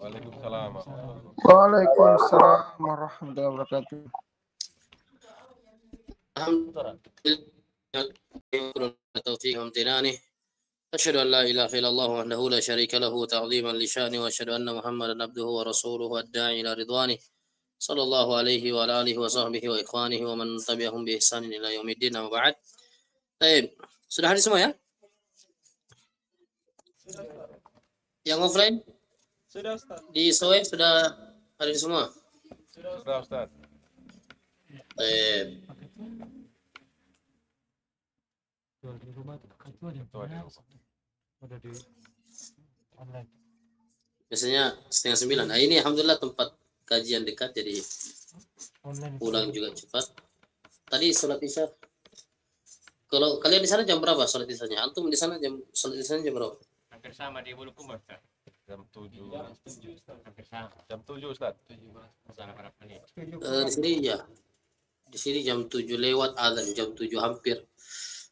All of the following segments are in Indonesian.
Waalaikumsalam. Waalaikumsalam warahmatullahi wabarakatuh. أشهد أن لا إله إلا الله وحده لا شريك له تعظيما لشأنه وأشهد أن محمدا عبده ورسوله الداعي إلى رضوانه صلى الله عليه وعلى آله وصحبه وإخوانه ومن تبعهم بإحسان إلى يوم الدين أما بعد. Baik, sudah hadir semua ya? Yang offline? Sudah Ustaz. Di Soeb sudah hadir semua? Sudah Ustaz. Baik. Biasanya 8:30. Nah ini alhamdulillah tempat kajian dekat jadi pulang juga cepat. Tadi sholat isya. Kalau kalian di sana jam berapa sholat isyanya? Antum di sana sholat isyanya jam berapa? Hampir sama di Bulukumba, Ustaz. Jam 7. Hampir sama. Jam 7 Ustaz. Masalah berapa menit? Di sini ya. Di sini jam 7 lewat adzan, jam 7 hampir.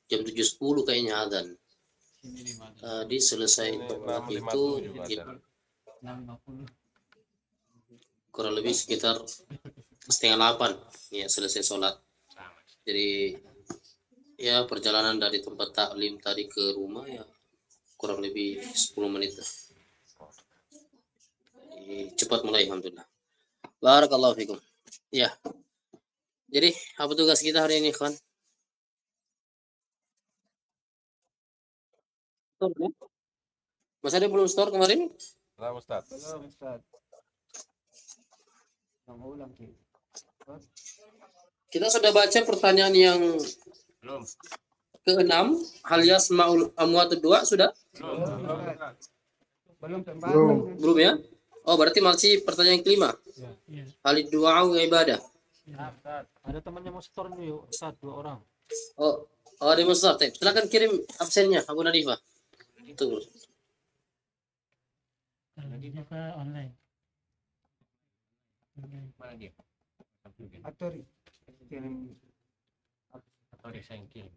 Jam 7:10 kayaknya adzan. Tadi selesai tempat itu kurang lebih sekitar 7:30 ya selesai sholat. Jadi ya perjalanan dari tempat taklim tadi ke rumah ya kurang lebih 10 menit lah. Jadi, cepat mulai alhamdulillah. Barakallahu fikum. Ya. Jadi apa tugas kita hari ini, kawan? Mas Ade belum store kemarin? Belum Ustaz. Kita sudah baca pertanyaan yang Belum. ke-6, hal yasma'ul amwatu 2 sudah? Belum ya? Oh, berarti masih pertanyaan yang kelima. Halid du'a wa ibadah. Ada temannya mau store nih, Ustaz, 2 orang. Oh, ada yang mau start. Silakan kirim absennya Abu Nadifah. Tunggu. Nadifah online. Mana dia? Atau saya yang kirim.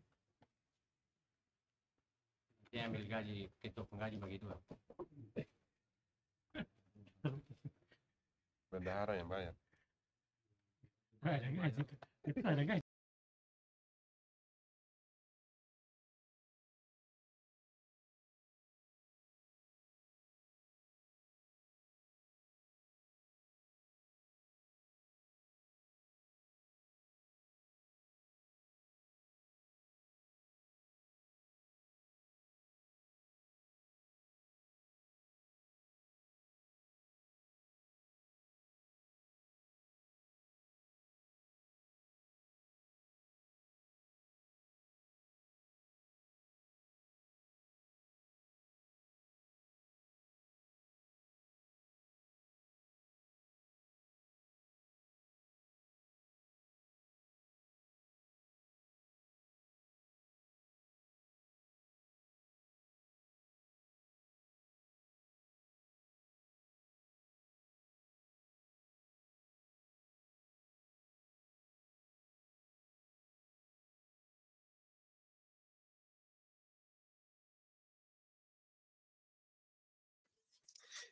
Dia ambil gaji, ketua penggaji bagi 2. Bendahara yang bayar. ada gaji. Itu ada gaji.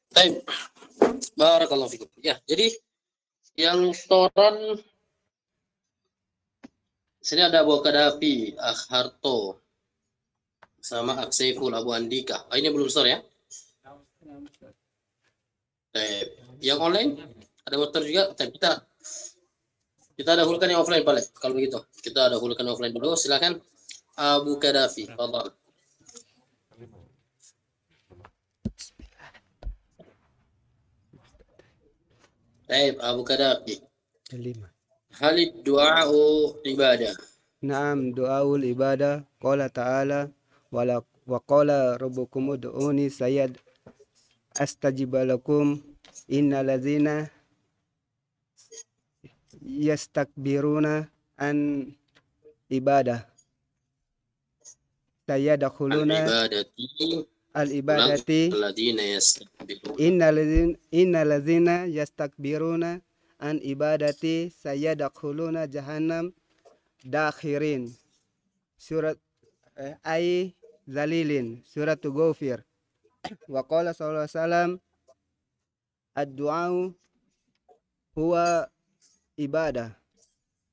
Baik. Barakallahu fikum. Ya, jadi yang storan sini ada Abu Kadafi, Akh Harto, sama Akh Saiful, Abu Andika. Ini belum store ya? Yang online ada motor juga. Kita dahulukan yang offline boleh. Kalau begitu, kita dahulukan yang offline dulu. Silakan Abu Kadafi. Fadhal. Baik, Abu Kadafi. 5. Halid du'a'u ibadah. Naam, du'aul ibadah. Qala ta'ala wa qala rabbukum ud'uni sayad astajibalakum innal ladzina yastakbiruna an ibadah sayadkhuluna al-ibadati innal ladzina yastakbiruna an ibadati sayadkhuluna jahannam dakhirin. Surat ay zalilin, surat Ghafir. Wa qala sallallahu alaihi wasallam ad-du'a'u huwa ibadah.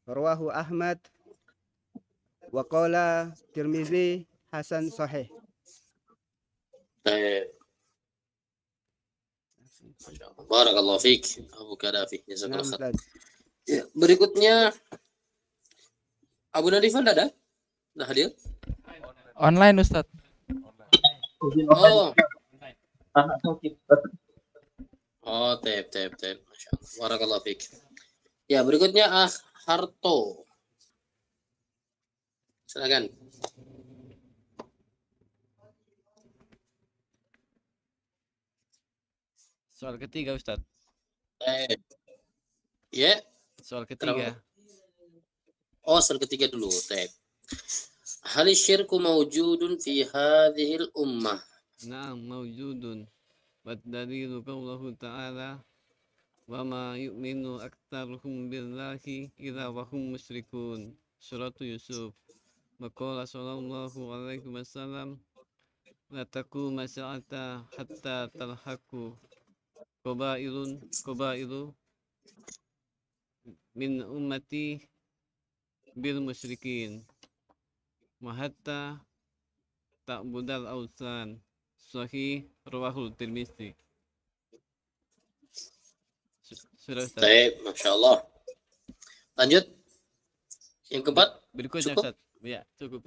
Rawahu Ahmad wa qala Tirmizi hasan sahih. Baik. Masya Allah. Barakallahu fiik Abu Kadafi. Jazakallah khair. Ustaz. Ya, berikutnya Abu Nadifan ada? Dah hadir? Online Ustaz. Oh. Oh, tep. Masya Allah. Barakallahu fiik. Ya, berikutnya Harto. Silakan. Soal ketiga Ustaz. Ya. Soal ketiga. Oh, soal ketiga dulu. Tep. Hal syirku mawjudun fi hadhil ummah. Na'am mawjudun. Waddalilu qawluhu ta'ala wa ma yu'minu aktsaruhum billahi illa wa hum musyrikun. Surat Yusuf. Maqala sallallahu alaihi wasallam la taquma sa'ata hatta talhaqu qabailu min ummati bil musyrikin wa hatta ta'budal awsan. Sahih rawahul Tirmizi. Sudah Ustaz. Baik, Masya Allah. Lanjut. Yang keempat. Berikutnya Cukup? Ustaz. Ya, cukup.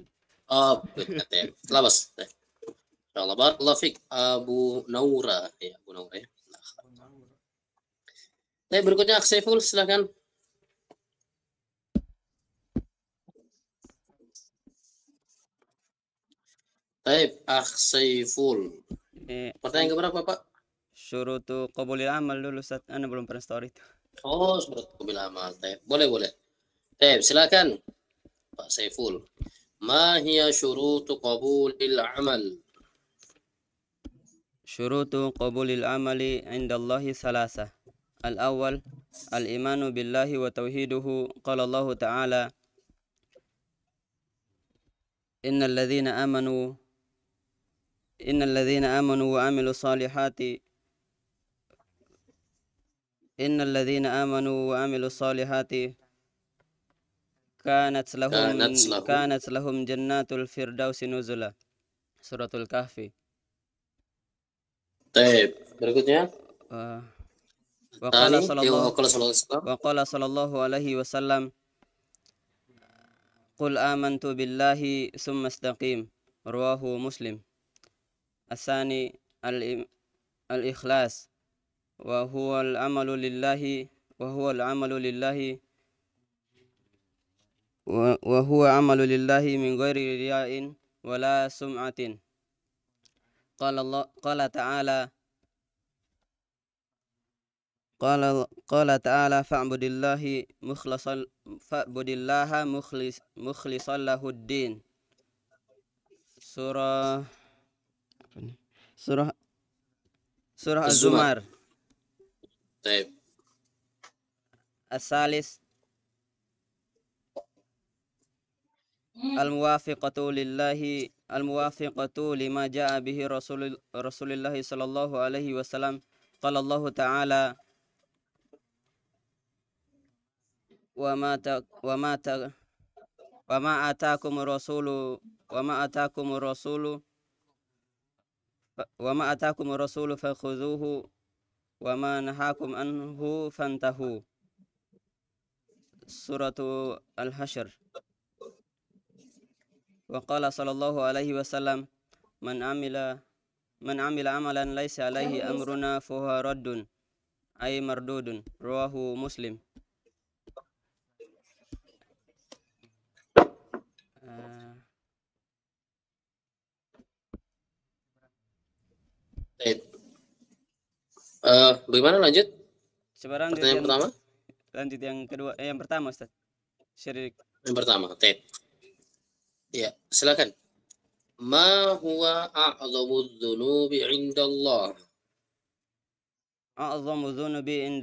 Oh, betul. Labas. Masya Allah. Barakallahu fiik. Abu Naura. Ya, Abu Naura ya. Baik, berikutnya Saiful, silakan. Baik, Saiful. Pertanyaan keberapa, Pak? Syurutu qabulil amal dulu Ustaz. Ana belum pernah story itu. Oh, surat qabil amal. Baik, boleh. Baik, silakan. Pak Saiful. Ma hiya syurutu qabulil amal? Syurutu qabulil amali indallahi salasa. Al-awwal al-imanu billahi wa tauhiduhu. Qala Allah Ta'ala innal ladzina amanu wa amilu salihati kanat lahum jannatul firdausi nuzula. Suratul Kahfi. Baik, berikutnya. Wa Tani, qala sallallahu alaihi wasallam qul amantu billahi summa istaqim. Rawahu Muslim. Asani al-ikhlas wa huwa al-amalu lillahi min ghairi riya'in wala sum'atin. Qala ta'ala fa'budillaha mukhlishan lahuddin. Surah Az-Zumar. Baik. As-salis al-muwafiqatu lima ja'a bihi Rasulullah sallallahu alaihi wasallam. Qala Allah Ta'ala wa ma atakumur rasulu fakhudhuhu wa ma nahakum anhu fantahu. Suratu Al-Hasyr. Wa qala sallallahu alaihi wasallam man amila amalan laisa alaihi amruna fahuwa raddun ay mardudun. Rawahu Muslim. Bagaimana lanjut? Sekarang Pertanyaan pertama? Lanjut yang kedua, yang pertama Ustaz. Syirik. Yang pertama, ya, silakan. Ma huwa a'dhamu dzunubi 'indallah? A'dhamu dzunubi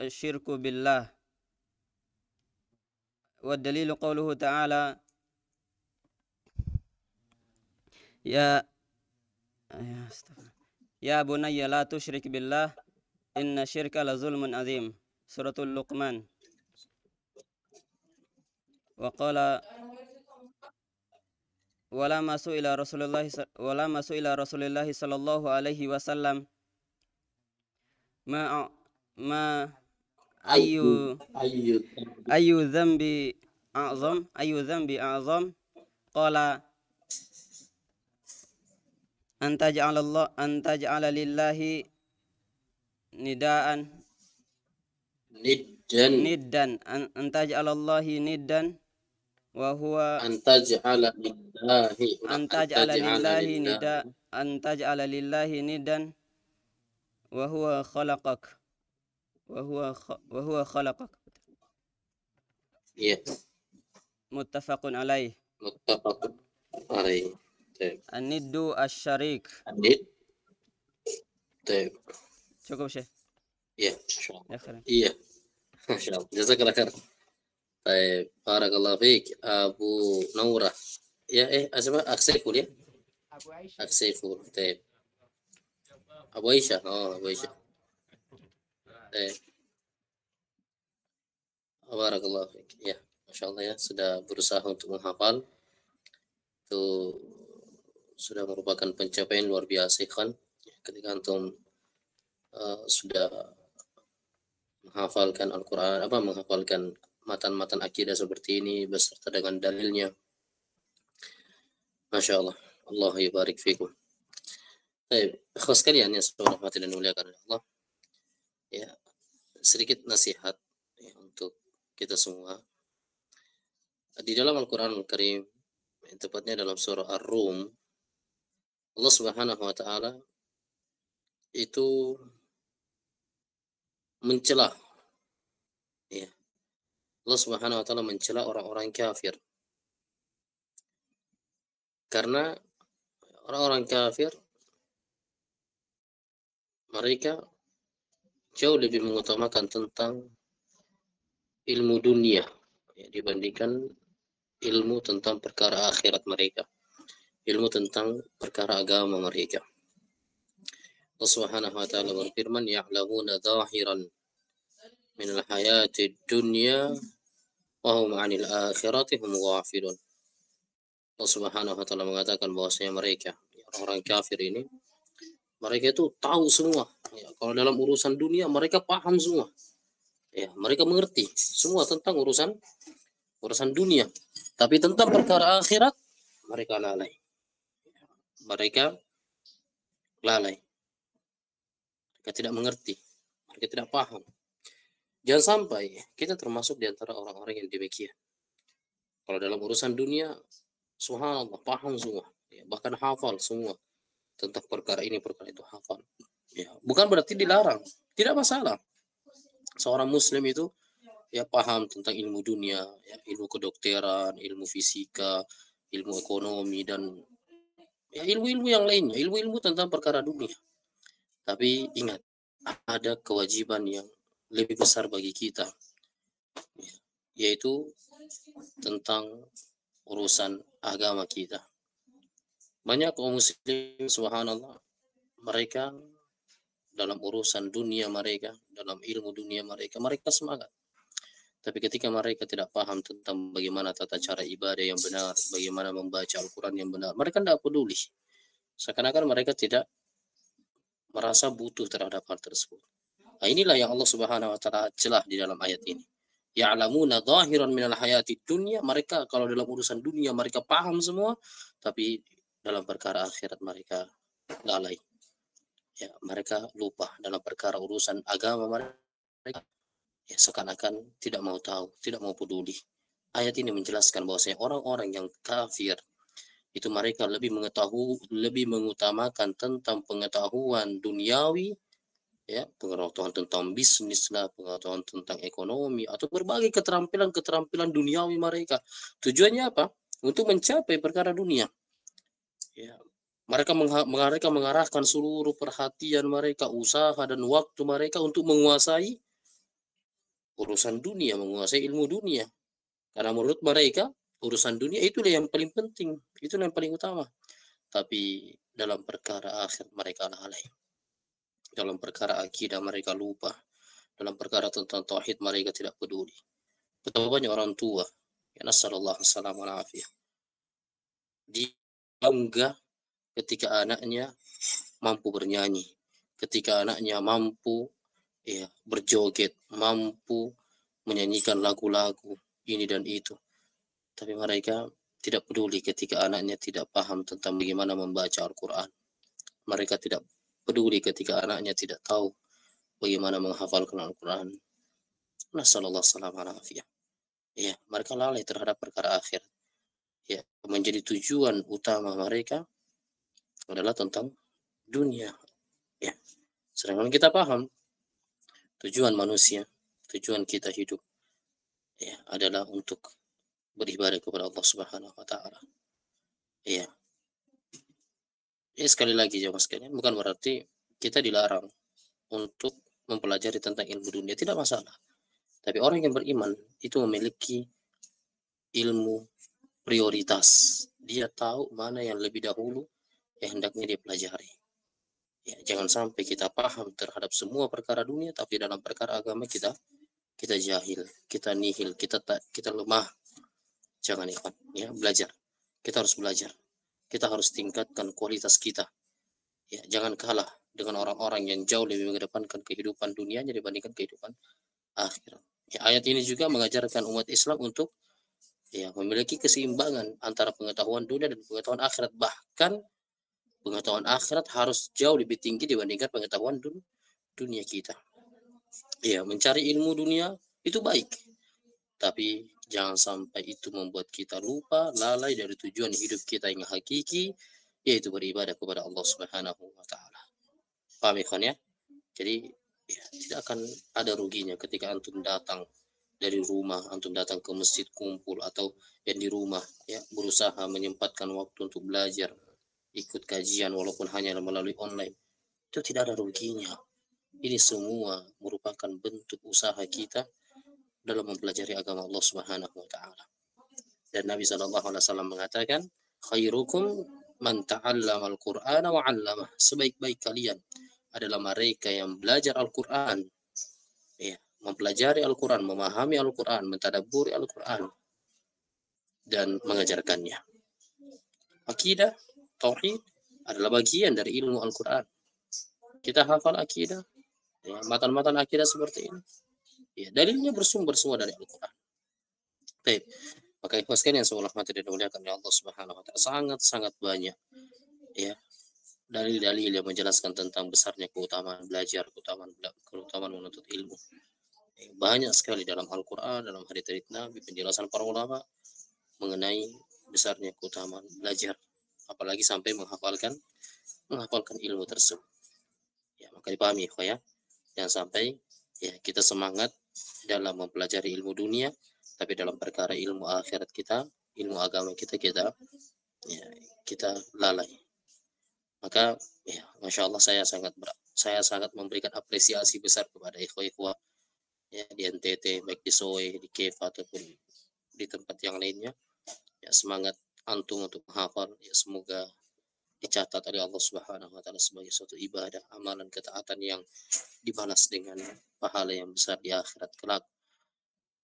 syirku billah. Wa dalilu qawluhu ta'ala Ya Ya bunayya la tusyrik billah inna syirka la zulmun azim. Suratul Luqman. Wa qala wala masu ila Rasulullah sallallahu alaihi wasallam ma ayu dhanbi a'zam qala anta ja'ala lillahi nidaan niddan anta ja'ala Allahi niddan wa huwa anta ja'ala lillahi niddan wa huwa khalaqak Iya, muttafaqun alaih. muttafaqun alaih. An-niddu asy-syarik. Adit. Baik. Cukup Syekh. Iya, insyaallah. Ya khair. Iya. Insyaallah. Jazakallah khair. Baik, barakallahu fiik Abu Naurah. Ya, asma Akseful ya? Abu Aisyah. Akseful. Baik. Abu Aisyah. Oh, Abu Aisyah. Baik. Barakallahu fiik. Ya, masyaallah ya, sudah berusaha untuk menghafal. Itu sudah merupakan pencapaian luar biasa kan ketika antum sudah menghafalkan Al-Quran, menghafalkan matan-matan akidah seperti ini beserta dengan dalilnya. Masya Allah. Allah yubarik fikum. Baik, ikhwas sekalian yang saya hormati dan muliakan Allah. Ya, sedikit nasihat ya, untuk kita semua. Di dalam Al-Quran Al-Karim, tepatnya dalam surah Ar-Rum, Allah Subhanahu wa taala itu mencela, ya, Allah Subhanahu wa taala mencela orang-orang kafir. Karena orang-orang kafir mereka jauh lebih mengutamakan tentang ilmu dunia ya, dibandingkan ilmu tentang perkara akhirat mereka, ilmu tentang perkara agama mereka. Allah Subhanahu wa taala berfirman, ya'lamuna zahiran minal hayati dunya wa hum 'anil akhirati hum ghafilun. Allah Subhanahu wa taala mengatakan bahwasanya mereka orang-orang kafir ini mereka itu tahu semua ya, kalau dalam urusan dunia mereka paham semua. Ya, mereka mengerti semua tentang urusan dunia, tapi tentang perkara akhirat mereka lalai. Mereka lalai. Mereka tidak mengerti, mereka tidak paham. Jangan sampai kita termasuk di antara orang-orang yang demikian. Kalau dalam urusan dunia, subhanallah, paham semua, ya, bahkan hafal semua tentang perkara ini, perkara itu hafal. Ya, bukan berarti dilarang, tidak masalah. Seorang Muslim itu ya paham tentang ilmu dunia, ya, ilmu kedokteran, ilmu fisika, ilmu ekonomi dan ya, ilmu-ilmu yang lainnya, ilmu-ilmu tentang perkara dunia. Tapi ingat, ada kewajiban yang lebih besar bagi kita, ya, yaitu tentang urusan agama kita. Banyak kaum muslim, subhanallah, mereka dalam urusan dunia mereka, dalam ilmu dunia mereka semangat. Tapi ketika mereka tidak paham tentang bagaimana tata cara ibadah yang benar, bagaimana membaca Al-Quran yang benar, mereka tidak peduli. Seakan-akan mereka tidak merasa butuh terhadap hal tersebut. Nah, inilah yang Allah Subhanahu wa taala celah di dalam ayat ini. Ya'lamuna zahiran minal hayati dunya, mereka kalau dalam urusan dunia mereka paham semua, tapi dalam perkara akhirat mereka lalai. Ya, mereka lupa dalam perkara urusan agama mereka. Ya, seakan-akan tidak mau tahu, tidak mau peduli. Ayat ini menjelaskan bahwasanya orang-orang yang kafir itu mereka lebih mengutamakan tentang pengetahuan duniawi, ya, pengetahuan tentang bisnis lah, pengetahuan tentang ekonomi atau berbagai keterampilan duniawi mereka. Tujuannya apa? Untuk mencapai perkara dunia. Ya, mereka mengarahkan seluruh perhatian mereka, usaha dan waktu mereka untuk menguasai urusan dunia, menguasai ilmu dunia. Karena menurut mereka urusan dunia itulah yang paling penting, itulah yang paling utama. tapi dalam perkara akhir mereka lalai. Dalam perkara akidah mereka lupa. Dalam perkara tentang tauhid mereka tidak peduli. Betapa banyak orang tua, ya nasallallahu alaihi wasallam, dia bangga ketika anaknya mampu bernyanyi, ketika anaknya mampu berjoget, mampu menyanyikan lagu-lagu ini dan itu. Tapi mereka tidak peduli ketika anaknya tidak paham tentang bagaimana membaca Al-Quran. Mereka tidak peduli ketika anaknya tidak tahu bagaimana menghafalkan Al-Quran. Nasallallahu alaihi wasallam. Ya, mereka lalai terhadap perkara akhir. Ya, menjadi tujuan utama mereka adalah tentang dunia. Ya, sedangkan kita paham tujuan manusia, tujuan kita hidup, ya, adalah untuk beribadah kepada Allah Subhanahu wa taala. Ya. Sekali lagi jemaah sekalian, bukan berarti kita dilarang untuk mempelajari tentang ilmu dunia, tidak masalah. Tapi orang yang beriman itu memiliki ilmu prioritas. Dia tahu mana yang lebih dahulu yang hendaknya dia pelajari. Ya, jangan sampai kita paham terhadap semua perkara dunia, tapi dalam perkara agama kita jahil, kita nihil, kita lemah. Jangan ikhwan, ya, belajar. Kita harus belajar. Kita harus tingkatkan kualitas kita. Ya, jangan kalah dengan orang-orang yang jauh lebih mengedepankan kehidupan dunianya dibandingkan kehidupan akhirat. Ya, ayat ini juga mengajarkan umat Islam untuk memiliki keseimbangan antara pengetahuan dunia dan pengetahuan akhirat. Bahkan pengetahuan akhirat harus jauh lebih tinggi dibandingkan pengetahuan dunia kita. Ya, mencari ilmu dunia itu baik, tapi jangan sampai itu membuat kita lupa, lalai dari tujuan hidup kita yang hakiki, yaitu beribadah kepada Allah Subhanahu wa taala. Paham ikhwan ya? Jadi tidak akan ada ruginya ketika antum datang dari rumah, antum datang ke masjid kumpul, atau yang di rumah berusaha menyempatkan waktu untuk belajar, ikut kajian walaupun hanya melalui online. Itu tidak ada ruginya. Ini semua merupakan bentuk usaha kita dalam mempelajari agama Allah Subhanahu wa taala. Dan Nabi sallallahu alaihi wasallam mengatakan, khairukum man ta'allama al-Qur'ana wa 'allamah. Sebaik-baik kalian adalah mereka yang belajar Al-Qur'an. Ya, mempelajari Al-Qur'an, memahami Al-Qur'an, mentadabburi Al-Qur'an dan mengajarkannya. Akidah, tauhid adalah bagian dari ilmu Al-Qur'an. Kita hafal akidah, matan-matan akidah seperti ini. Ya, dalilnya bersumber semua dari Al-Quran. Baik. Maka ikhwan sekalian yang seolah mati dimuliakan oleh Allah Subhanahu wa taala, sangat banyak ya dalil-dalil yang menjelaskan tentang besarnya keutamaan belajar, keutamaan menuntut ilmu. Banyak sekali dalam Al-Quran, dalam hadits Nabi, penjelasan para ulama mengenai besarnya keutamaan belajar, apalagi sampai menghafalkan ilmu tersebut. Ya, maka dipahami ya, jangan sampai kita semangat dalam mempelajari ilmu dunia, tapi dalam perkara ilmu akhirat kita, ilmu agama kita lalai. Maka masya Allah, saya sangat memberikan apresiasi besar kepada ikhwah di NTT, baik di SOE, di KEFA ataupun di tempat yang lainnya. Ya, semangat antum untuk menghafal, semoga dicatat oleh Allah Subhanahu wa taala sebagai suatu ibadah, amalan, ketaatan yang dibalas dengan pahala yang besar di akhirat kelak.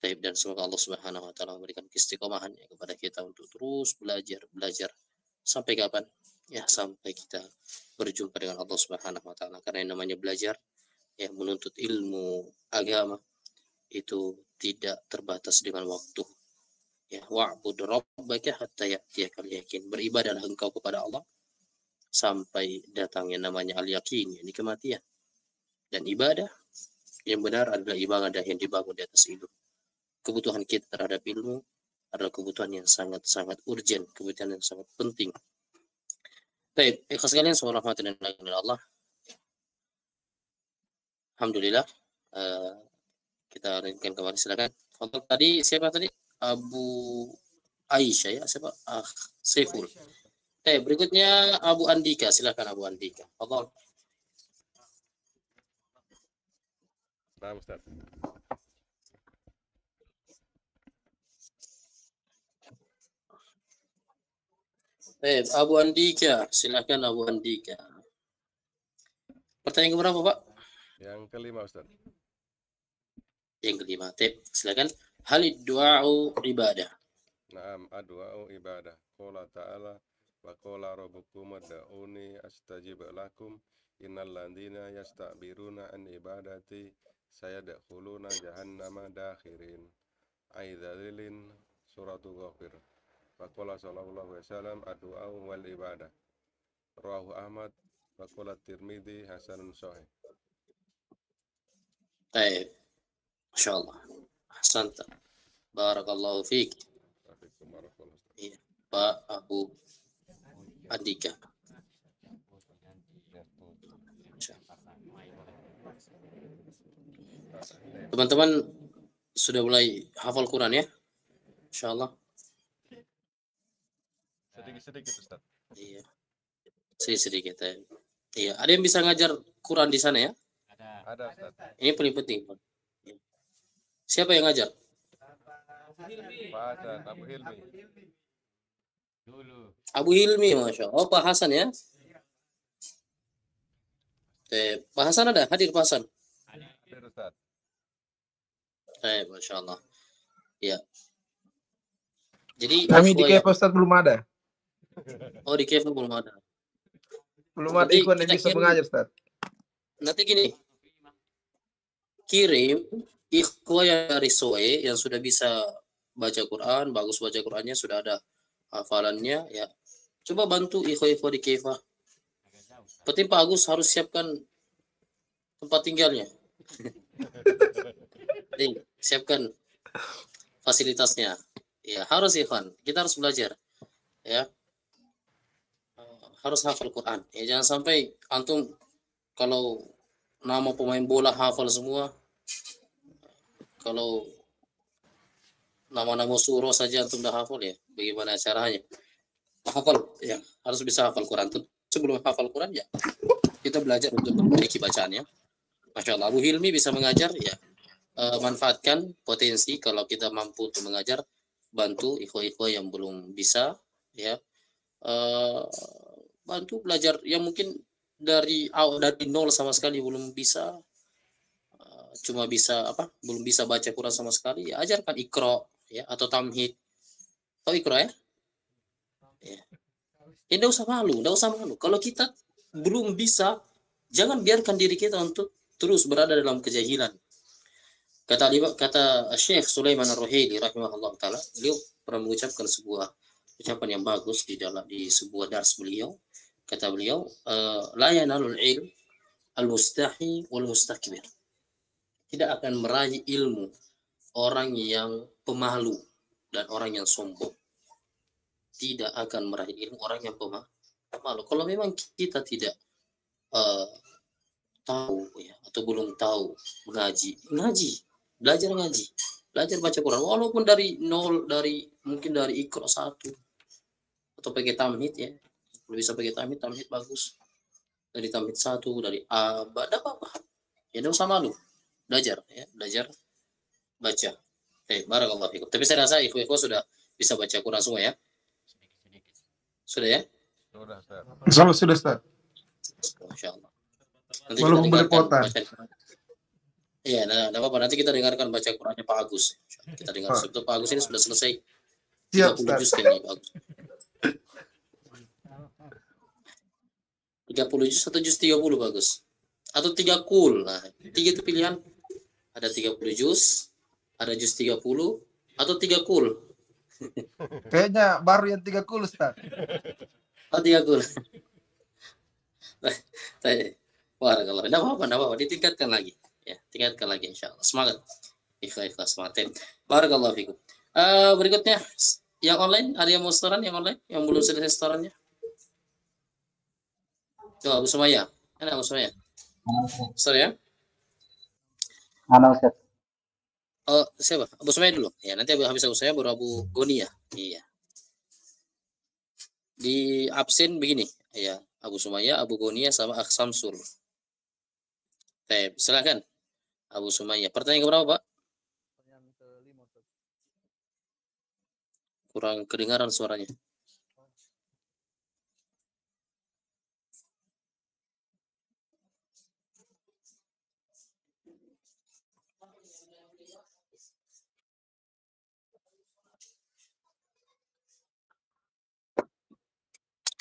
Dan semoga Allah Subhanahu wa taala memberikan keistiqomahan kepada kita untuk terus belajar sampai kapan? Ya, sampai kita berjumpa dengan Allah Subhanahu wa taala. Karena yang namanya belajar, menuntut ilmu agama itu tidak terbatas dengan waktu. Ya, wa'bud rabbaka hatta ya'tiyakal yaqin. Beribadahlah engkau kepada Allah sampai datang yang namanya al-yaqin, yakni kematian. Dan ibadah yang benar adalah ibadah yang dibangun di atas ilmu. Kebutuhan kita terhadap ilmu adalah kebutuhan yang sangat urgent, kebutuhan yang sangat penting. Baik, ikhlas sekalian, semoga rahmat dan berkah Allah. Alhamdulillah, kita lanjutkan kembali, silakan. Tadi siapa tadi? Abu Aisyah ya, siapa? Saiful. Berikutnya Abu Andika, silakan Abu Andika. Fadhal. Nah, Ustaz. Abu Andika, silakan Abu Andika. Pertanyaan keberapa, Pak? Yang kelima, Ustaz. Yang kelima. Silakan. Halid du'a'u ibadah. Naam, adwa'u ibadah. Qala ta'ala wa qala rabbukum ud'uni astajib lakum innal ladzina yastakbiruna an ibadati sayadkhuluna jahannama dakhirin. Aidzalilin suratul ghafir. Wa qala sallallahu alaihi wasallam adwa'u wal ibadah. Rawahu Ahmad wa qala Tirmidzi hasanun sahih. Baik. Masyaallah. Ahsanta. Barakallahu fiik. Iya, Pak Abu Andika. Teman-teman sudah mulai hafal Quran ya? Insyaallah. Sedikit-sedikit, Ustaz. Iya. Sedikit. Iya, ada yang bisa ngajar Quran di sana ya? Ada, Ustaz. Ini paling penting, Pak. Siapa yang ngajar? Pak Hasan, Abu Hilmi. Dulu. Abu Hilmi, Masya Allah. Oh, Pak Hasan ya? Pak Hasan ada? Hadir Pak Hasan? Hadir, Ustaz. Masya Allah. Ya. Jadi Kami di KF Ustaz belum ada. Oh, di KF belum ada. Belum ada Nanti ikon yang kita bisa kirim. mengajar Ustaz. Nanti gini. Kirim ikhwah yang dari SOE yang sudah bisa baca Quran, bagus baca Qurannya, sudah ada hafalannya ya. Coba bantu ikhwah-ikhwah di KF. Penting Pak Agus harus siapkan tempat tinggalnya. Jadi, siapkan fasilitasnya. Ya, harus Ikhwan. Kita harus belajar. Ya. Harus hafal Quran. Ya, jangan sampai antum kalau nama pemain bola hafal semua. Kalau nama-nama surah saja antum dah hafal ya. Bagaimana caranya? Hafal ya, harus bisa hafal Quran. Sebelum hafal Quran ya, kita belajar untuk memiliki bacaannya. Masya Allah, Abu Hilmi bisa mengajar ya. Manfaatkan potensi kalau kita mampu untuk mengajar, bantu ikhwah-ikhwah yang belum bisa ya, bantu belajar yang mungkin dari nol sama sekali belum bisa, cuma bisa belum bisa baca Quran sama sekali ya, ajarkan Iqra ya atau tamhid. Tahu Iqra ya? Ya. Tidak usah malu. Kalau kita belum bisa, jangan biarkan diri kita untuk terus berada dalam kejahilan. Kata Syekh Sulaiman Ar-Ruhaili rahimahullah taala, beliau pernah mengucapkan sebuah ucapan yang bagus di sebuah dars beliau. Kata beliau, la yanalul ilm al-mustahi wal mustakbir. Tidak akan meraih ilmu orang yang pemalu dan orang yang sombong. Tidak akan meraih ilmu orang yang pemalu. Kalau memang kita tidak tahu ya, atau belum tahu ngaji, belajar ngaji, belajar baca Quran, walaupun dari nol, mungkin dari Iqra 1 atau pakai tamhid ya, kalau bisa pakai tamhid bagus, dari tamhid 1, dari tidak apa-apa ya, tidak usah malu, belajar baca. Barakallahu fikum. Tapi saya rasa ikhwah sudah bisa baca Quran semua ya. Sudah ya? Insyaallah sudah Ustaz. Masya Allah. Nanti Belum kita berkuota. Iya, nah, apa-apa. Nanti kita dengarkan baca Qurannya Pak Agus. Kita dengar. Sebetulnya Pak Agus ini sudah selesai. Siap, 30 juz kayaknya Pak Agus. 30 juz atau juz 30 Pak Agus? Atau 3 kul. Nah, 3 itu pilihan. Ada 30 juz, ada juz 30, atau 3 kul. Kayaknya baru yang 30 Ustaz. Oh, 3 kul. Barakallah. Tidak apa-apa. Ditingkatkan lagi. Ya, tingkatkan lagi insyaallah. Semangat. Ikhlas semangat. Barakallahu fikum. Berikutnya yang online, ada yang mau setoran yang online yang belum selesai setorannya? Coba Abu Sumaya. Ada Abu Sumaya? Sorry ya. Mana Ustaz? Oh, siapa? Abu Sumaya dulu. Ya, nanti habis Abu Sumaya baru Abu Goni ya. Iya. Di absen begini, ya. Abu Sumaya, Abu Gonia sama Akh Samsul. Silakan. Abu Sumaya. Pertanyaan keberapa, Pak? Kurang kedengaran suaranya.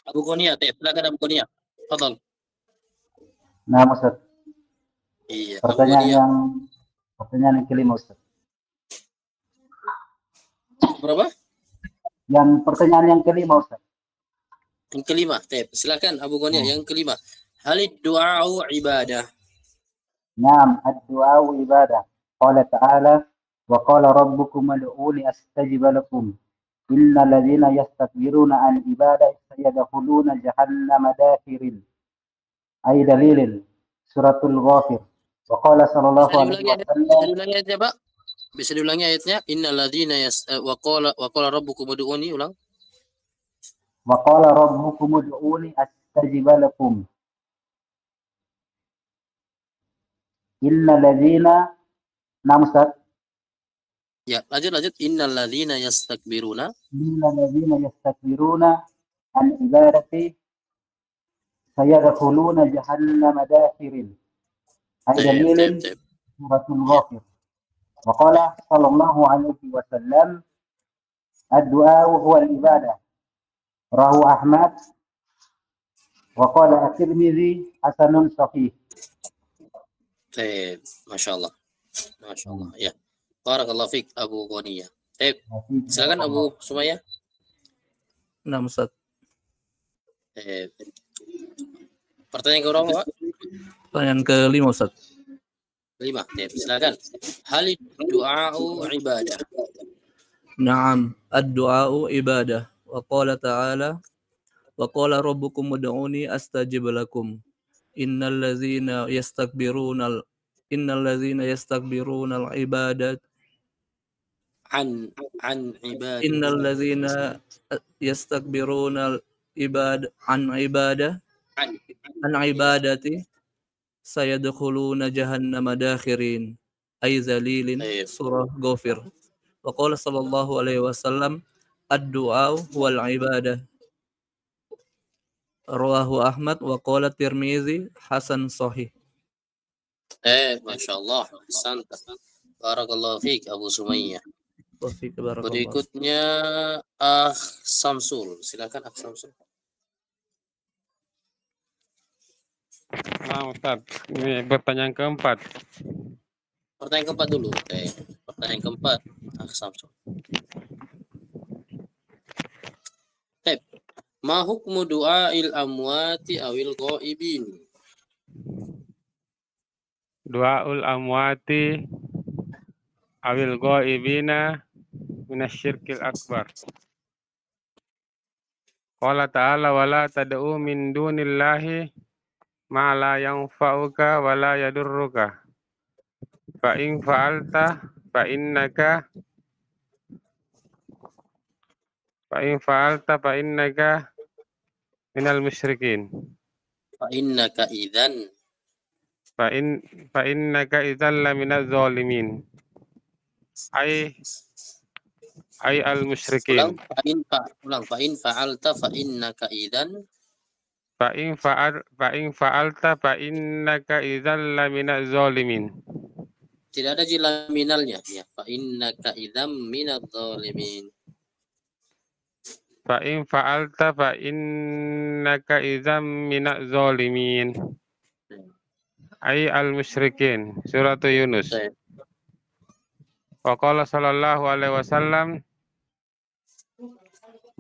Abu Konia, silakan Abu Konia. Fadal. Nah, Ustaz. Iya, Abu Konia. Pertanyaan yang kelima, Ustaz. Berapa? Yang pertanyaan yang kelima, Ustaz. Yang kelima. Silakan Abu Konia. Yang kelima. Halid du'a'u ibadah. Naam, ad-du'a ibadah. Qala ta'ala wa qala rabbukum ud'uni astajib lakum. Innal ladzina yastakbiruna an ibadati sayadkhuluna jahannama dakhirin. Ay dalilin suratul Ghafir. Wa qala sallallahu alaihi wasallam. Bisa diulangi ayatnya, Pak? Bisa diulangi ayatnya? Innal ladzina wa qala rabbukum ud'uni, ulang. Wa qala rabbukum ud'uni astajib lakum. Innal ladzina, nah Ustaz. Ya, lanjut. Innal ladzina yastakbiruna an ibadati sayadkhuluna jahannama dakhirin. Ay dalilin suratul Ghafir. Wa qala sallallahu alaihi wasallam ad-du'a huwa al-ibadah. Rahu Ahmad wa qala at-Tirmidzi hasanun sahih. Masya Allah. Ya. Barakallahu fiik Abu Ghaniya. Silakan Abu Sumaya. Nah, Ustaz. Pertanyaan ke berapa, Pak? Pertanyaan kelima, Ustaz. 5. Silakan. Halid du'a'u ibadah. Naam, ad-du'a'u ibadah. Wa qala ta'ala wa qala rabbukum ud'uni astajib lakum. Innal ladzina yastakbiruna al-ibadat an ibadah. Innal ladzina yastakbiruna an ibadati sayadkhuluna jahannama dakhirin. Ay zalilin surah Ghafir. Wa qala sallallahu alaihi wasallam ad-du'a wal ibadah. Rawahu Ahmad wa qala Tirmizi hasan sahih. Masya Allah. Barakallahu fiik Abu Sumayyah. Berikutnya Samsul. Silakan Samsul. Nah, Ustaz, ini pertanyaan keempat. Pertanyaan keempat dulu. Pertanyaan keempat Samsul. Ma hukmu du'ail amwati awil ghaibin? Du'aul amwati awil ghaibina minasyirkil akbar. Qala ta'ala wa la tad'u min dunillahi ma la yanfa'uka wa la yadurruka. Fa in fa'alta fa innaka minal musyrikin. Fa innaka idzan la minaz zalimin. Ay al musyrikin. Fa in fa'alta fa innaka idzan. Fa in fa'alta fa innaka idzan la minaz zalimin. Tidak ada jila minalnya ya. Fa innaka idzam minadz zalimin. Fa in fa'alta fa innaka idzam minaz zalimin. Ay al musyrikin. Surat Yunus. Wa qala sallallahu alaihi wasallam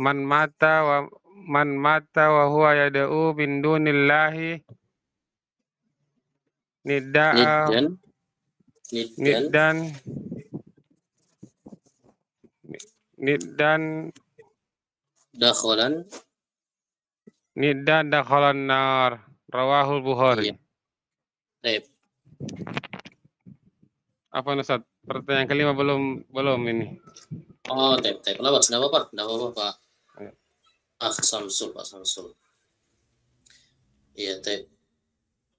man mata wa huwa yad'u min dunillahi niddan dakhalan nar. Rawahul Bukhari. Apa Ustaz? Pertanyaan kelima belum ini. Oh, Kenapa Pak? Pak. Samsul, Pak Samsul. Iya,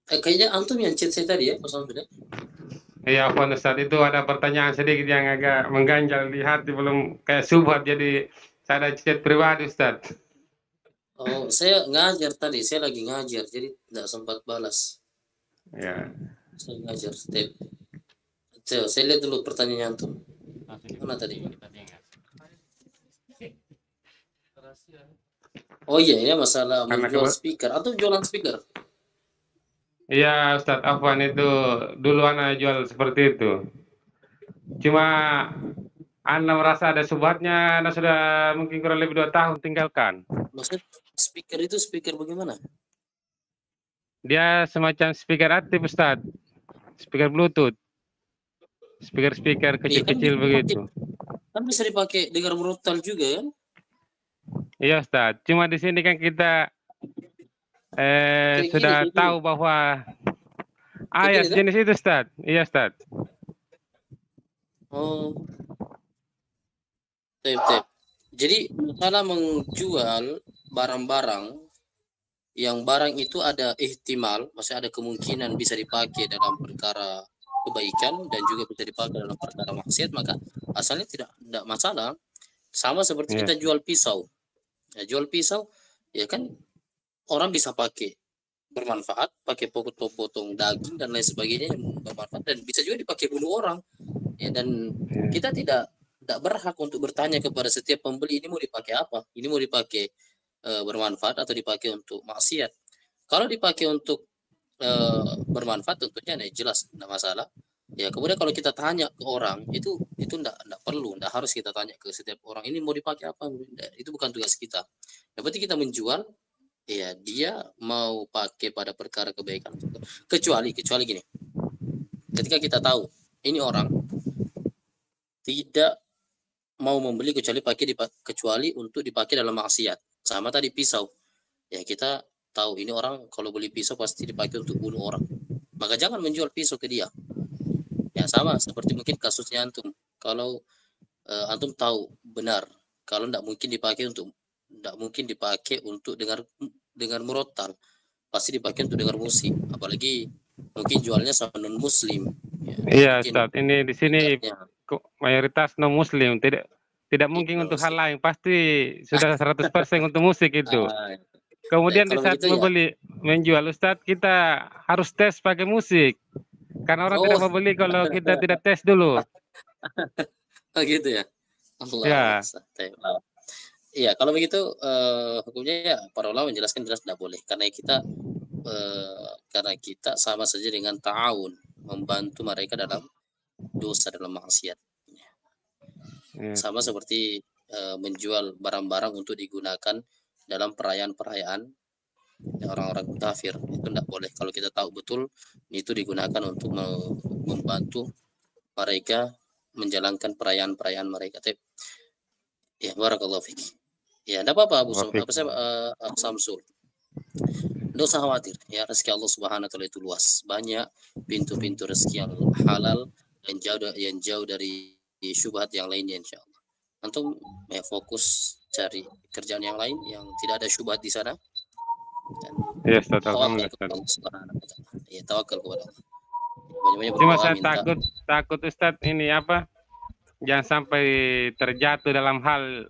kayaknya antum yang chat saya tadi ya, Pak Samsul ya? Iya, Pak Ustaz, itu ada pertanyaan sedikit yang agak mengganjal di hati, belum kayak subhat, jadi saya ada chat pribadi, Ustaz. Oh, saya ngajar tadi, saya lagi ngajar, jadi tidak sempat balas. Ya. Saya ngajar, saya lihat dulu pertanyaan antum. Mana tadi? Oh iya, ini masalah Karena menjual speaker atau jualan speaker. iya Ustadz Afwan itu dulu Ana jual seperti itu. Cuma Ana merasa ada subhatnya, Ana sudah mungkin kurang lebih 2 tahun tinggalkan. Maksud speaker itu speaker bagaimana? Dia semacam speaker aktif Ustadz. Speaker Bluetooth. Speaker kecil-kecil begitu. Kan bisa dipakai dengar murotal juga kan? Iya Ustadz. Cuma di sini kan kita sudah tahu bahwa ayat jenis itu Ustadz. Iya Ustadz. Oh. Tep. Jadi masalah menjual barang-barang yang barang itu ada ihtimal, maksudnya ada kemungkinan bisa dipakai dalam perkara kebaikan dan juga bisa dipakai dalam perkara maksiat, maka asalnya tidak masalah. Sama seperti kita jual pisau. Ya, jual pisau ya kan orang bisa pakai bermanfaat, pakai potong daging dan lain sebagainya yang bermanfaat dan bisa juga dipakai bunuh orang. Ya, dan kita tidak berhak untuk bertanya kepada setiap pembeli ini mau dipakai apa, ini mau dipakai bermanfaat atau dipakai untuk maksiat. Kalau dipakai untuk bermanfaat tentunya jelas tidak masalah. Ya kemudian kalau kita tanya ke orang itu tidak perlu, tidak harus kita tanya ke setiap orang ini mau dipakai apa, itu bukan tugas kita. Yang penting kita menjual, ya dia mau pakai pada perkara kebaikan. Kecuali gini, ketika kita tahu ini orang tidak mau membeli kecuali untuk dipakai dalam maksiat. Sama tadi pisau. Ya kita tahu ini orang kalau beli pisau pasti dipakai untuk bunuh orang. Maka jangan menjual pisau ke dia. Ya sama seperti mungkin kasusnya antum. Kalau antum tahu benar kalau tidak mungkin dipakai untuk dengar murotal. Pasti dipakai untuk dengar musik. Apalagi mungkin jualnya sama non muslim. Iya Ustaz, ini di sini mayoritas non muslim, tidak mungkin untuk hal lain, pasti sudah 100% untuk musik itu. Kemudian di saat menjual Ustadz, kita harus tes pakai musik. Karena orang tidak mau beli kalau kita tidak tes dulu. Oh gitu ya? Allah. Ya. Iya, kalau begitu hukumnya ya para ulama menjelaskan jelas tidak boleh. Karena kita sama saja dengan ta'awun, membantu mereka dalam dosa, dalam maksiat. Sama seperti menjual barang-barang untuk digunakan dalam perayaan-perayaan orang-orang kafir, itu tidak boleh. Kalau kita tahu betul itu digunakan untuk membantu mereka menjalankan perayaan-perayaan mereka. Ya, barakallahu fiik. Ya, tidak apa-apa Abu Samsul. Tidak usah khawatir. Ya, rezeki Allah Subhanahu wa taala itu luas. Banyak pintu-pintu rezeki yang halal yang jauh dari syubhat yang lainnya insyaallah. Antum ya fokus cari kerjaan yang lain yang tidak ada syubhat di sana. Ya, Ustaz, alhamdulillah. Ya, tawakal kepada Allah. Cuma saya takut Ustaz ini apa? Jangan sampai terjatuh dalam hal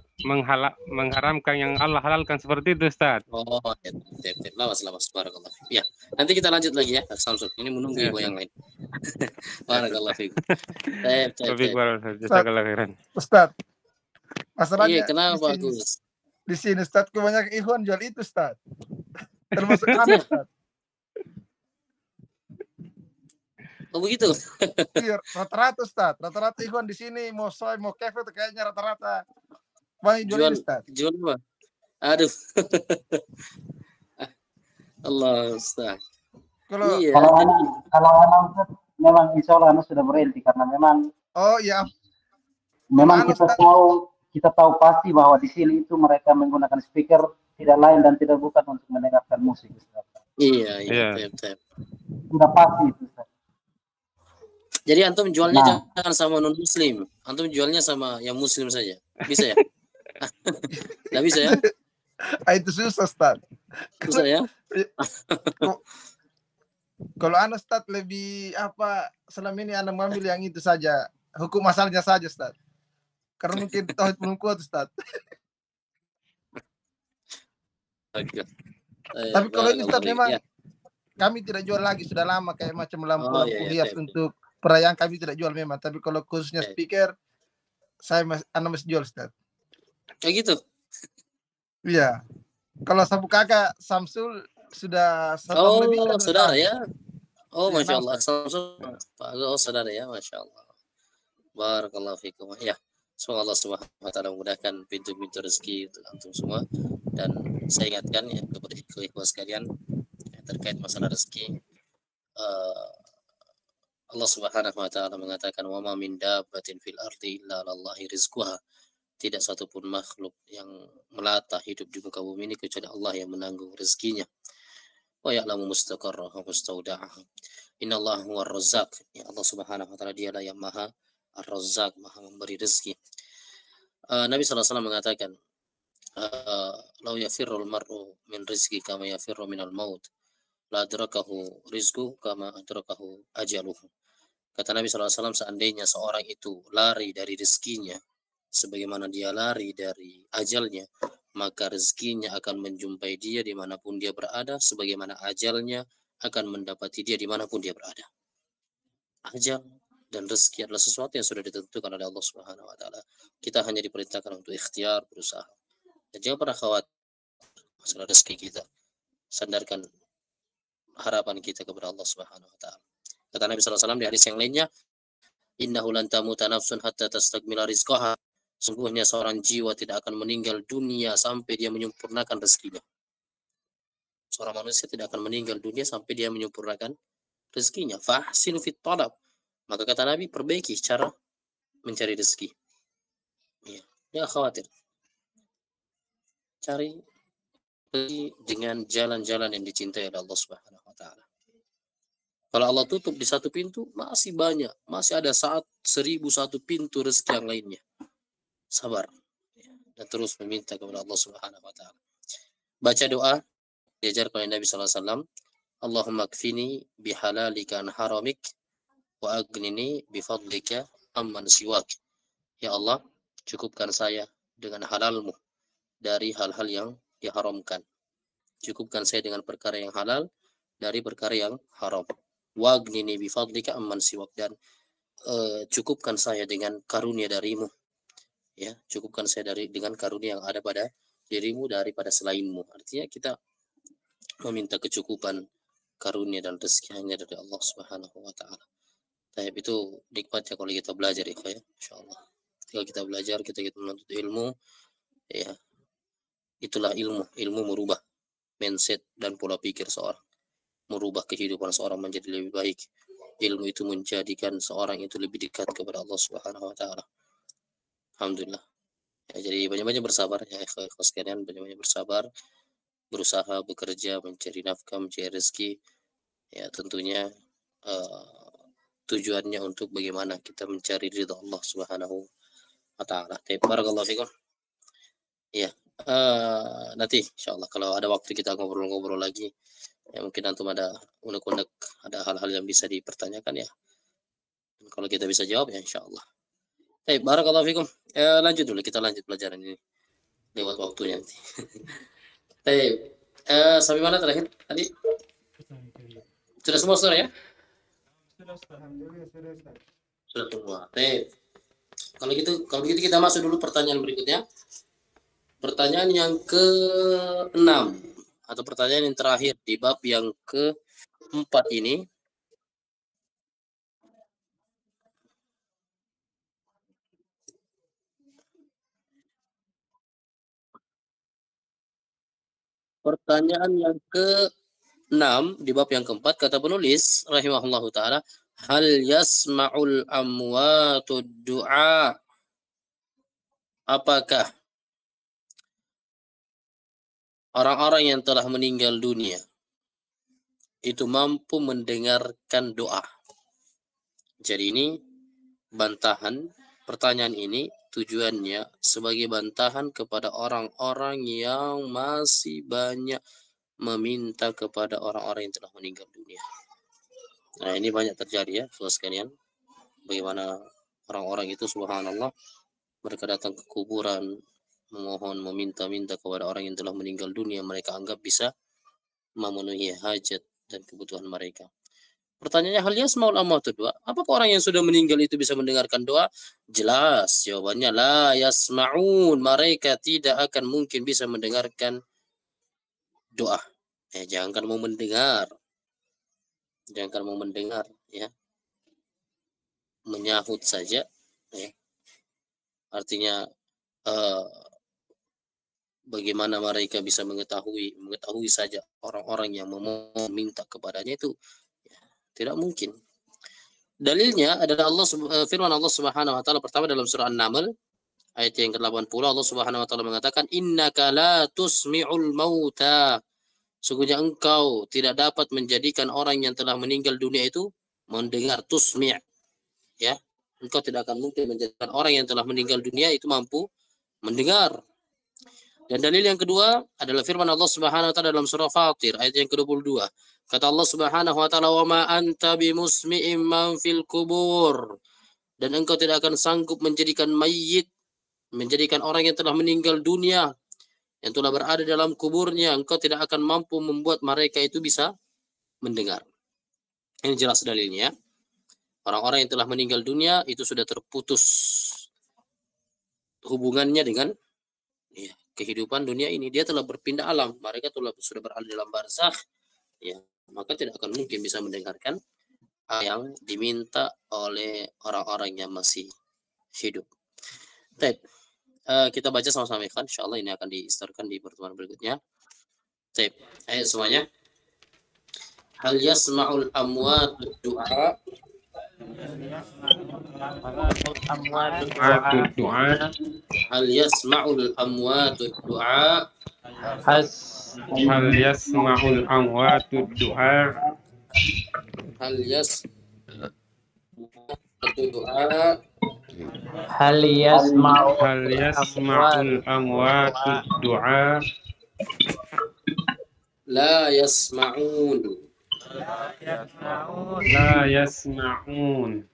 mengharamkan yang Allah halalkan seperti itu Ustaz. Oh, lawas barakallahu. Ya, nanti kita lanjut lagi ya, Samsul. Ini menunggu ibu yang lain. Barakallahu fiik. Ustaz, masalahnya kenapa Gus? Di sini Ustaz kebanyakan ikhwan jual itu Ustaz. Termasuk kami Ustaz. Oh begitu? Iya, rata-rata Ustaz. Rata-rata ikhwan di sini mau soy, mau kefe itu kayaknya rata-rata banyak jual Ustaz. Jual apa? Aduh. Allah Ustaz. Kalau Ustaz memang insya Allah sudah berhenti karena memang memang kita tahu pasti bahwa di sini itu mereka menggunakan speaker tidak lain dan tidak bukan untuk mendengarkan musik Ustaz. Iya. Sudah pasti itu Ustaz. Jadi antum jualnya jangan sama non muslim, antum jualnya sama yang muslim saja. Bisa ya? Nggak bisa ya? Itu susah Ustaz. Susah ya? Kalau Anda Ustaz lebih selama ini Anda mengambil yang itu saja, hukum asalnya saja Ustaz. Karena mungkin tauhid belum kuat Ustaz. Tapi kalau ini Ustaz memang kami tidak jual lagi, sudah lama kayak macam lampu-lampu hias untuk perayaan kami tidak jual memang. Tapi kalau khususnya speaker, Anda masih jual Ustaz. Kayak gitu? Iya. Kalau sabu kakak Samsul sudah 1 tahun lebih. Oh, saudara ya. Oh, Iya, Masya nah, Allah. Ustaz. Pak Agus, oh, saudara ya, Masya Allah. Barakallahu fikum. Ya, semoga Allah Subhanahu wa taala memudahkan pintu-pintu rezeki untuk antum semua. Dan saya ingatkan ya kepada ikhwan sekalian terkait masalah rezeki. Allah Subhanahu wa taala mengatakan wa ma min dabbatin fil ardi illa 'alallahi rizquha. Tidak satupun makhluk yang melata hidup di muka bumi ini kecuali Allah yang menanggung rezekinya. Wa ya'lamu mustaqarraha wa mustawda'aha. Innallaha huwar razzaq. Ya Allah Subhanahu wa taala dialah yang Maha Ar-Razzaq, Maha memberi rezeki. Nabi sallallahu alaihi wasallam mengatakan, "Lau yafirrul mar'u min rizqi kama yafirru minal maut, la adrakahu rizqu kama adrakahu ajaluhu." Kata Nabi SAW, seandainya seorang itu lari dari rezekinya sebagaimana dia lari dari ajalnya, maka rezekinya akan menjumpai dia dimanapun dia berada, sebagaimana ajalnya akan mendapati dia dimanapun dia berada. Ajal dan rezeki adalah sesuatu yang sudah ditentukan oleh Allah Subhanahu wa taala. Kita hanya diperintahkan untuk ikhtiar, berusaha. Dan jangan pernah khawatir masalah rezeki kita. Sandarkan harapan kita kepada Allah Subhanahu wa taala. Kata Nabi SAW di hadis yang lainnya, "Innahu lan tamuta nafsun hatta tastakmila rizqaha." Sungguhnya seorang jiwa tidak akan meninggal dunia sampai dia menyempurnakan rezekinya. Seorang manusia tidak akan meninggal dunia sampai dia menyempurnakan rezekinya. Fahsinu fit talab. Maka kata Nabi, perbaiki cara mencari rezeki. Ya, jangan khawatir. Cari rezeki dengan jalan-jalan yang dicintai oleh Allah Subhanahu wa taala. Kalau Allah tutup di satu pintu, masih banyak, masih ada 1001 pintu rezeki yang lainnya. Sabar dan terus meminta kepada Allah Subhanahu wa taala. Baca doa diajarkan oleh Nabi sallallahu alaihi wasallam, Allahumma kfini bihalalika an haramik wa agnini bifadlika amman siwak. Ya Allah, cukupkan saya dengan halalmu dari hal-hal yang diharamkan. Cukupkan saya dengan perkara yang halal dari perkara yang haram. Wa agnini bifadlika amman siwak, dan cukupkan saya dengan karunia darimu. Ya, cukupkan saya dengan karunia yang ada pada dirimu daripada selainmu. Artinya kita meminta kecukupan karunia dan rezeki hanya dari Allah Subhanahu wa taala. Tahap itu nikmatnya kalau kita belajar ya, insyaallah. Ketika kita belajar, kita menuntut ilmu, ya, itulah ilmu merubah mindset dan pola pikir seorang, merubah kehidupan seorang menjadi lebih baik. Ilmu itu menjadikan seorang itu lebih dekat kepada Allah Subhanahu wa taala. Alhamdulillah. Ya, jadi banyak-banyak bersabar ya ikhwan sekalian, banyak-banyak bersabar, berusaha bekerja, mencari nafkah, mencari rezeki. Ya, tentunya tujuannya untuk bagaimana kita mencari ridha Allah Subhanahu wa taala. Barakallahu fikum. Ya, nanti insyaallah kalau ada waktu kita ngobrol-ngobrol lagi. Ya, mungkin antum ada unek-unek, ada hal-hal yang bisa dipertanyakan ya. Dan kalau kita bisa jawab ya insyaallah. Baik, barakallahu fikum. Lanjut dulu, kita lanjut pelajaran ini. Lewat waktunya nanti. Baik. Sampai mana terakhir tadi? Sudah semua saudara ya? Sudah semua. Baik. Kalau gitu kita masuk dulu pertanyaan berikutnya. Pertanyaan yang ke-6 atau pertanyaan yang terakhir di bab yang ke-4 ini. Pertanyaan yang ke-6 di bab yang keempat, kata penulis rahimahullahu taala, hal yasma'ul amwatu du'a? Apakah orang-orang yang telah meninggal dunia itu mampu mendengarkan doa? Jadi ini bantahan, pertanyaan ini tujuannya sebagai bantahan kepada orang-orang yang masih banyak meminta kepada orang-orang yang telah meninggal dunia. Nah, ini banyak terjadi ya, saudara sekalian. Bagaimana orang-orang itu subhanallah, mereka datang ke kuburan, memohon, meminta-minta kepada orang yang telah meninggal dunia, mereka anggap bisa memenuhi hajat dan kebutuhan mereka. Pertanyaannya, hal yasma'ul amwatu doa? Apakah orang yang sudah meninggal itu bisa mendengarkan doa? Jelas jawabannya la yasma'un. Mereka tidak akan mungkin bisa mendengarkan doa. Jangan mau mendengar. Jangan mau mendengar, ya. Menyahut saja, ya. Artinya bagaimana mereka bisa mengetahui saja orang-orang yang meminta kepadanya itu, ya, tidak mungkin. Dalilnya adalah firman Allah Subhanahu wa taala pertama dalam surah An-Naml ayat yang ke-80. Allah Subhanahu wa taala mengatakan, innaka la tusmi'ul mauta. Sungguhnya engkau tidak dapat menjadikan orang yang telah meninggal dunia itu mendengar. Tusmi', ya. Engkau tidak akan mungkin menjadikan orang yang telah meninggal dunia itu mampu mendengar. Dan dalil yang kedua adalah firman Allah Subhanahu wa taala dalam surah Fatir ayat yang ke-22. Kata Allah Subhanahu wa taala, "Wa ma anta bimusmi'im man fil kubur." Dan engkau tidak akan sanggup menjadikan orang yang telah meninggal dunia, yang telah berada dalam kuburnya, engkau tidak akan mampu membuat mereka itu bisa mendengar. Ini jelas dalilnya. Orang-orang yang telah meninggal dunia itu sudah terputus hubungannya dengan kehidupan dunia ini. Dia telah berpindah alam. Mereka sudah berada dalam barzakh, ya. Maka tidak akan mungkin bisa mendengarkan yang diminta oleh orang-orang yang masih hidup. Baik. Kita baca sama-sama kan. Insyaallah ini akan di-startkan di pertemuan berikutnya. Baik. Ayo semuanya. Hal yasma'ul amwat du'a. Hal yasma'ul amwat du'a. Hal yasma'ul amwat du'a. Hal yasma'ul du'a. Hal yasma'ul amwat du'a. La yasma'un. La yasma'un.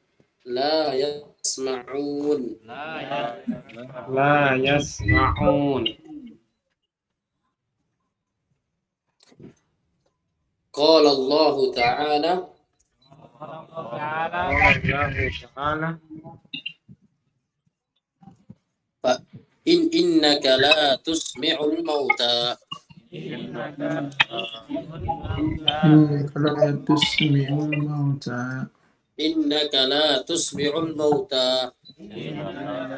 La yasma'un. La yasma'un. Qala Allah Ta'ala. Innaka la tusmi'ul mauta. Innaka la tusmi'ul mauta. Innaka la tusmi'ul mauta.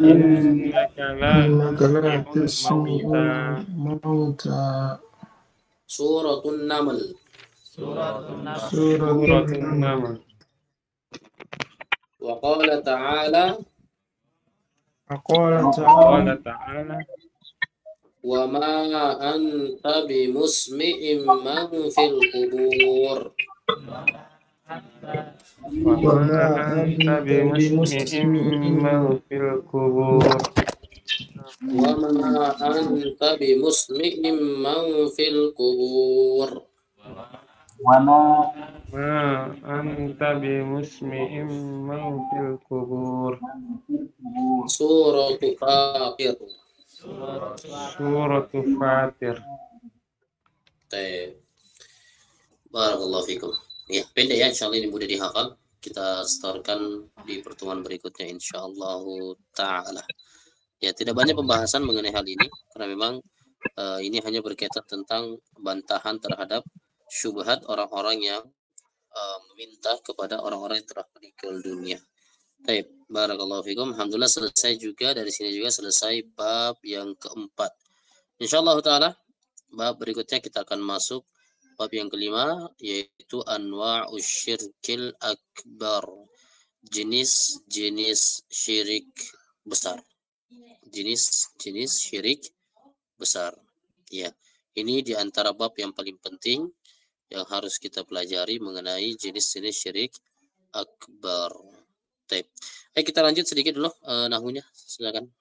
Innaka la tusmi'ul mauta. Suratun Naml. Suratun Naml. Wa qala ta'ala. Qala ta'ala. Wa ma anta bimusmi'in man fil qubur. Wa ma anta bimusmi'in man fil qubur. Wa ma anta bimusmi'in man fil qubur. Wa ma anta bimusmi'in man fil qubur. Suratu Fatir. Suratu Fatir. Barakallahu fikum. Ya, pendek ya, insyaallah ini mudah dihafal. Kita startkan di pertemuan berikutnya insyaallah taala. Ya, tidak banyak pembahasan mengenai hal ini karena memang ini hanya berkaitan tentang bantahan terhadap syubhat orang-orang yang meminta kepada orang-orang yang telah meninggal dunia. Baik, barakallahu fikum. Alhamdulillah selesai juga, dari sini juga selesai bab yang keempat. Insyaallah taala bab berikutnya kita akan masuk bab yang kelima, yaitu anwa'us syirkil akbar. Jenis-jenis syirik besar. Jenis-jenis syirik besar. Ya, ini di antara bab yang paling penting yang harus kita pelajari mengenai jenis-jenis syirik akbar. Ayo kita lanjut sedikit dulu nahunya, silakan.